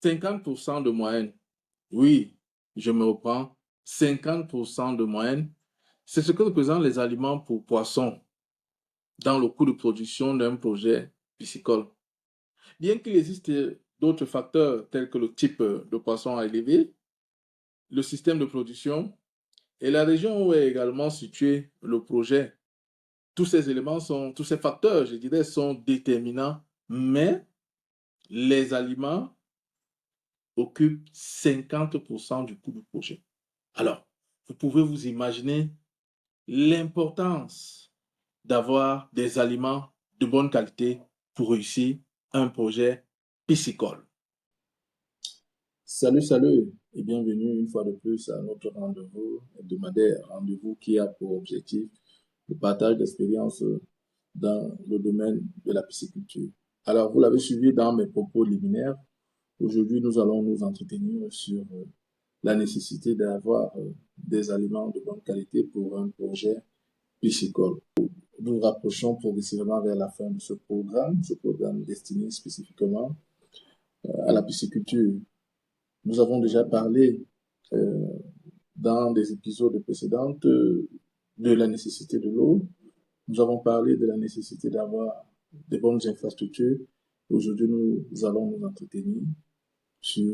50% de moyenne. Oui, je me reprends. 50% de moyenne, c'est ce que représentent les aliments pour poissons dans le coût de production d'un projet piscicole. Bien qu'il existe d'autres facteurs tels que le type de poisson à élever, le système de production et la région où est également situé le projet, tous ces éléments tous ces facteurs, je dirais, sont déterminants, mais les aliments occupent 50% du coût du projet. Alors, vous pouvez vous imaginer l'importance d'avoir des aliments de bonne qualité pour réussir un projet piscicole. Salut et bienvenue une fois de plus à notre rendez-vous hebdomadaire, rendez-vous qui a pour objectif le partage d'expériences dans le domaine de la pisciculture. Alors, vous l'avez suivi dans mes propos liminaires. Aujourd'hui, nous allons nous entretenir sur la nécessité d'avoir des aliments de bonne qualité pour un projet piscicole. Nous nous rapprochons progressivement vers la fin de ce programme destiné spécifiquement à la pisciculture. Nous avons déjà parlé dans des épisodes précédents de la nécessité de l'eau. Nous avons parlé de la nécessité d'avoir de bonnes infrastructures. Aujourd'hui, nous allons nous entretenir sur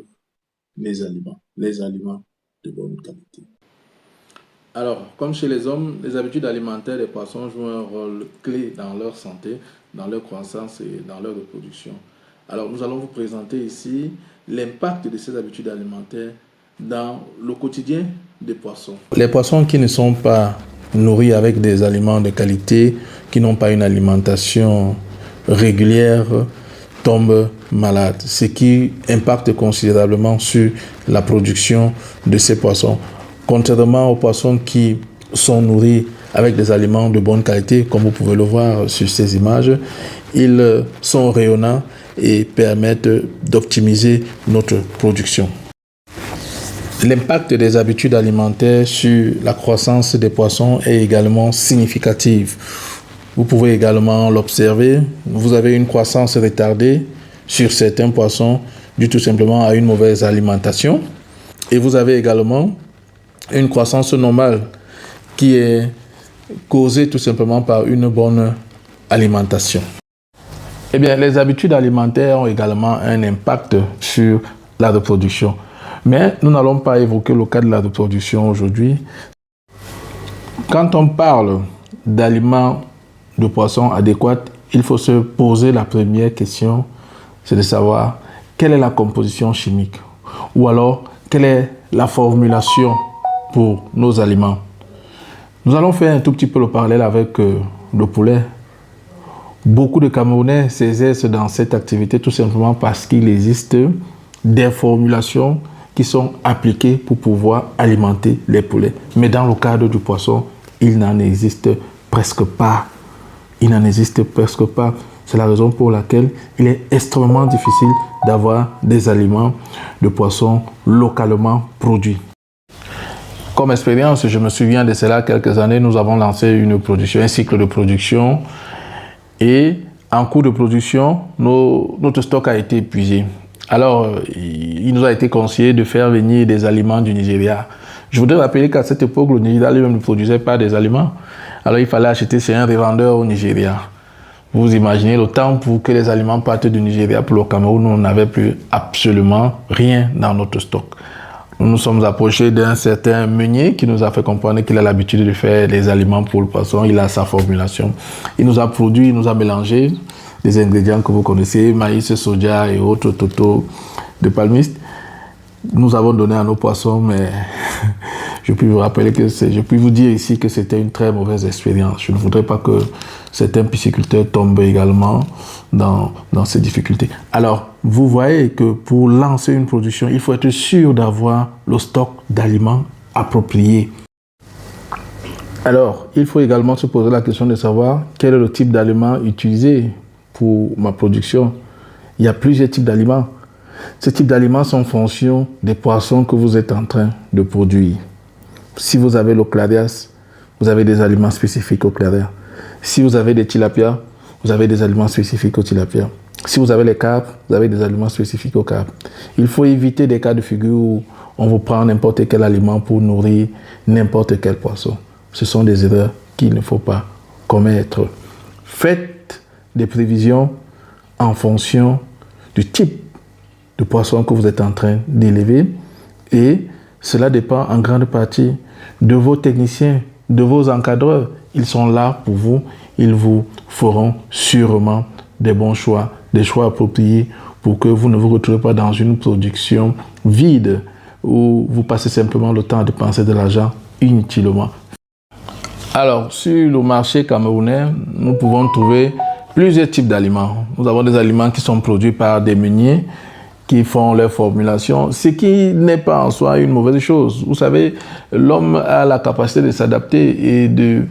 les aliments de bonne qualité. Alors, comme chez les hommes, les habitudes alimentaires des poissons jouent un rôle clé dans leur santé, dans leur croissance et dans leur reproduction. Alors, nous allons vous présenter ici l'impact de ces habitudes alimentaires dans le quotidien des poissons. Les poissons qui ne sont pas nourris avec des aliments de qualité, qui n'ont pas une alimentation régulière, tombent malades, ce qui impacte considérablement sur la production de ces poissons. Contrairement aux poissons qui sont nourris avec des aliments de bonne qualité, comme vous pouvez le voir sur ces images, ils sont rayonnants et permettent d'optimiser notre production. L'impact des habitudes alimentaires sur la croissance des poissons est également significatif. Vous pouvez également l'observer. Vous avez une croissance retardée sur certains poissons due tout simplement à une mauvaise alimentation. Et vous avez également une croissance normale qui est causée tout simplement par une bonne alimentation. Eh bien, les habitudes alimentaires ont également un impact sur la reproduction. Mais nous n'allons pas évoquer le cas de la reproduction aujourd'hui. Quand on parle d'aliments de poissons adéquats, il faut se poser la première question, c'est de savoir quelle est la composition chimique ou alors quelle est la formulation pour nos aliments. Nous allons faire un tout petit peu le parallèle avec le poulet. Beaucoup de Camerounais s'exercent dans cette activité tout simplement parce qu'il existe des formulations qui sont appliquées pour pouvoir alimenter les poulets. Mais dans le cadre du poisson, il n'en existe presque pas. C'est la raison pour laquelle il est extrêmement difficile d'avoir des aliments de poisson localement produits. Comme expérience, je me souviens de cela quelques années, nous avons lancé un cycle de production et en cours de production, notre stock a été épuisé. Alors, il nous a été conseillé de faire venir des aliments du Nigeria. Je voudrais rappeler qu'à cette époque, le Nigeria lui-même ne produisait pas des aliments. Alors, il fallait acheter chez un revendeur au Nigeria. Vous imaginez le temps pour que les aliments partent du Nigeria pour le Cameroun, on n'avait plus absolument rien dans notre stock. Nous nous sommes approchés d'un certain meunier qui nous a fait comprendre qu'il a l'habitude de faire des aliments pour le poisson. Il a sa formulation. Il nous a produit, il nous a mélangé des ingrédients que vous connaissez, maïs, soja et autres totaux de palmiste. Nous avons donné à nos poissons, mais je puis vous dire ici que c'était une très mauvaise expérience. Je ne voudrais pas que certains pisciculteurs tombent également dans ces difficultés. Alors, vous voyez que pour lancer une production, il faut être sûr d'avoir le stock d'aliments approprié. Alors, il faut également se poser la question de savoir quel est le type d'aliment utilisé pour ma production. Il y a plusieurs types d'aliments. Ces types d'aliments sont en fonction des poissons que vous êtes en train de produire. Si vous avez le clarias, vous avez des aliments spécifiques au clarias. Si vous avez des tilapias, vous avez des aliments spécifiques au tilapia. Si vous avez les carpes, vous avez des aliments spécifiques aux carpes. Il faut éviter des cas de figure où on vous prend n'importe quel aliment pour nourrir n'importe quel poisson. Ce sont des erreurs qu'il ne faut pas commettre. Faites des prévisions en fonction du type de poisson que vous êtes en train d'élever et cela dépend en grande partie de vos techniciens, de vos encadreurs. Ils sont là pour vous, ils vous feront sûrement des bons choix, des choix appropriés pour que vous ne vous retrouvez pas dans une production vide où vous passez simplement le temps à dépenser de l'argent inutilement. Alors, sur le marché camerounais, nous pouvons trouver plusieurs types d'aliments. Nous avons des aliments qui sont produits par des meuniers qui font leur formulation, ce qui n'est pas en soi une mauvaise chose. Vous savez, l'homme a la capacité de s'adapter et de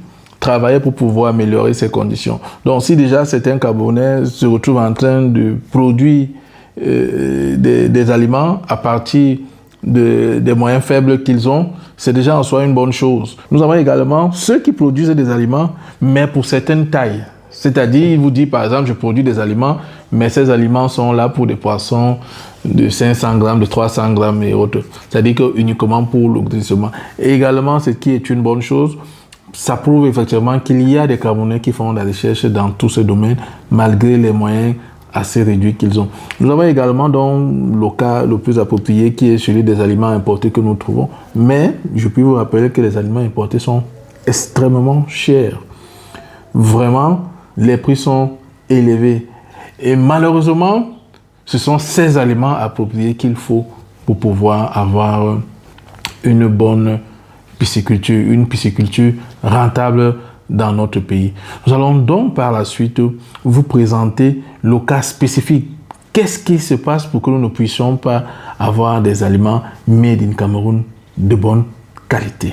travailler pour pouvoir améliorer ses conditions. Donc, si déjà certains Camerounais se retrouvent en train de produire des aliments à partir des moyens faibles qu'ils ont, c'est déjà en soi une bonne chose. Nous avons également ceux qui produisent des aliments, mais pour certaines tailles. C'est-à-dire, il vous dit, par exemple, je produis des aliments, mais ces aliments sont là pour des poissons de 500 grammes, de 300 grammes et autres. C'est-à-dire que uniquement pour le grossissement. Et également, ce qui est une bonne chose, ça prouve effectivement qu'il y a des Camerounais qui font de la recherche dans tous ces domaines, malgré les moyens assez réduits qu'ils ont. Nous avons également donc le cas le plus approprié qui est celui des aliments importés que nous trouvons. Mais je peux vous rappeler que les aliments importés sont extrêmement chers. Vraiment, les prix sont élevés. Et malheureusement, ce sont ces aliments appropriés qu'il faut pour pouvoir avoir une bonne pisciculture, une pisciculture rentable dans notre pays. Nous allons donc par la suite vous présenter le cas spécifique. Qu'est-ce qui se passe pour que nous ne puissions pas avoir des aliments made in Cameroun de bonne qualité?